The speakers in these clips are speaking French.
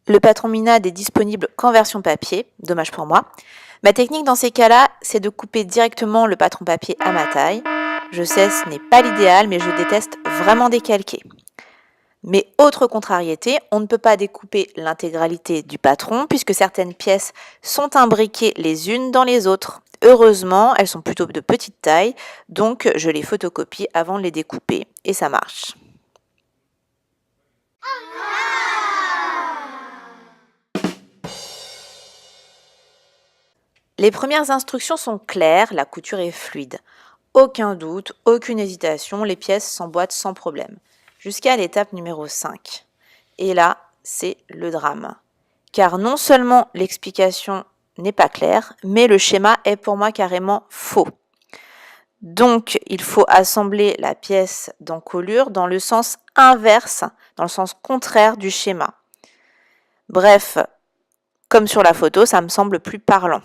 Le patron Mina n'est disponible qu'en version papier, dommage pour moi. Ma technique dans ces cas-là, c'est de couper directement le patron papier à ma taille. Je sais, ce n'est pas l'idéal, mais je déteste vraiment décalquer. Mais autre contrariété, on ne peut pas découper l'intégralité du patron puisque certaines pièces sont imbriquées les unes dans les autres. Heureusement, elles sont plutôt de petite taille, donc je les photocopie avant de les découper et ça marche. Les premières instructions sont claires, la couture est fluide. Aucun doute, aucune hésitation, les pièces s'emboîtent sans problème. Jusqu'à l'étape numéro 5. Et là, c'est le drame. Car non seulement l'explication n'est pas claire, mais le schéma est pour moi carrément faux. Donc, il faut assembler la pièce d'encolure dans le sens inverse, dans le sens contraire du schéma. Bref, comme sur la photo, ça me semble plus parlant.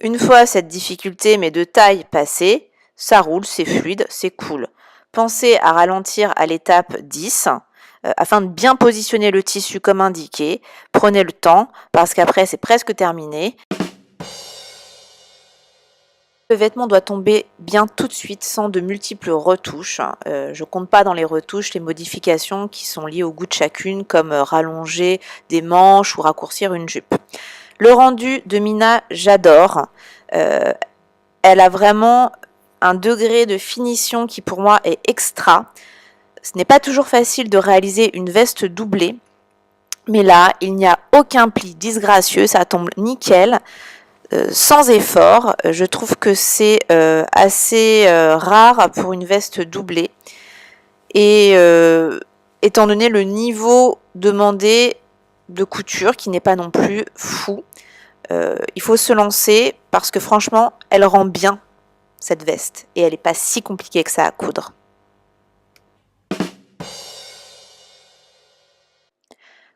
Une fois cette difficulté, mais de taille passée, ça roule, c'est fluide, c'est cool. Pensez à ralentir à l'étape 10 afin de bien positionner le tissu comme indiqué. Prenez le temps parce qu'après c'est presque terminé. Le vêtement doit tomber bien tout de suite sans de multiples retouches. Je compte pas dans les retouches les modifications qui sont liées au goût de chacune comme rallonger des manches ou raccourcir une jupe. Le rendu de Mina, j'adore. Elle a vraiment un degré de finition qui pour moi est extra. Ce n'est pas toujours facile de réaliser une veste doublée, mais là, il n'y a aucun pli disgracieux, ça tombe nickel, sans effort. Je trouve que c'est assez rare pour une veste doublée. Et étant donné le niveau demandé de couture, qui n'est pas non plus fou, il faut se lancer parce que franchement, elle rend bien cette veste et elle n'est pas si compliquée que ça à coudre.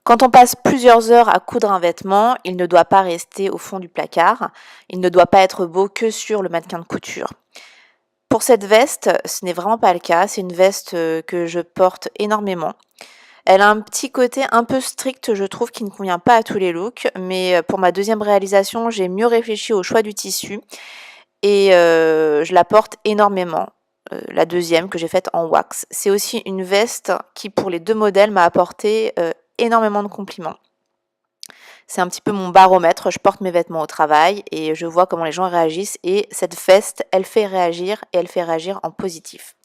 Quand on passe plusieurs heures à coudre un vêtement, il ne doit pas rester au fond du placard, il ne doit pas être beau que sur le mannequin de couture. Pour cette veste, ce n'est vraiment pas le cas, c'est une veste que je porte énormément. Elle a un petit côté un peu strict, je trouve, qui ne convient pas à tous les looks, mais pour ma deuxième réalisation, j'ai mieux réfléchi au choix du tissu et je la porte énormément. La deuxième que j'ai faite en wax. C'est aussi une veste qui, pour les deux modèles, m'a apporté énormément de compliments. C'est un petit peu mon baromètre, je porte mes vêtements au travail et je vois comment les gens réagissent et cette veste, elle fait réagir et elle fait réagir en positif.